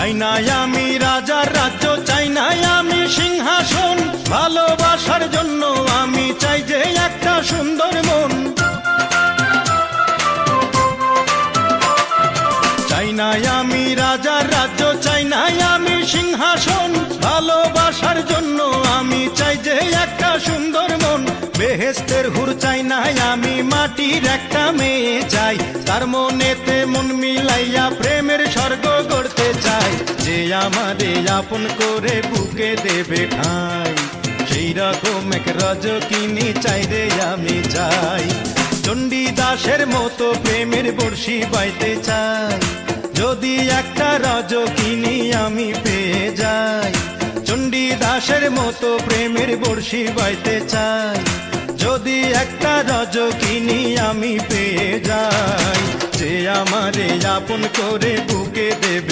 চাই না আমি রাজার রাজ্য, চাই না আমি সিংহাসন, ভালোবাসার জন্য আমি চাই যে একটা সুন্দর মন। চাই না আমি রাজার রাজ্য, চাই না আমি সিংহাসন, ভালোবাসার জন্য আমি চাই যে একটা সুন্দর মন। বেহেশতের হুর চাই না আমি, মাটির একটা মেয়ে চাই, তার মনেতে মন মিলাইয়া প্রেমের স্বর্গ গড়তে চাই। যে আমারে আপন করে বুকে দেবে ঠাঁই, সেই রকম এক রজকিনী চাই রে আমি চাই। চণ্ডীদাসের মতো প্রেমের বর্ষি বাইতে চাই, যদি একটা রজকিনী আমি পেয়ে যাই। চণ্ডীদাসের মতো প্রেমের বর্ষি বাইতে চাই, যদি একটা রজকিনী আমি পেয়ে যাই। যে আমারে আপন করে বুকে দেবে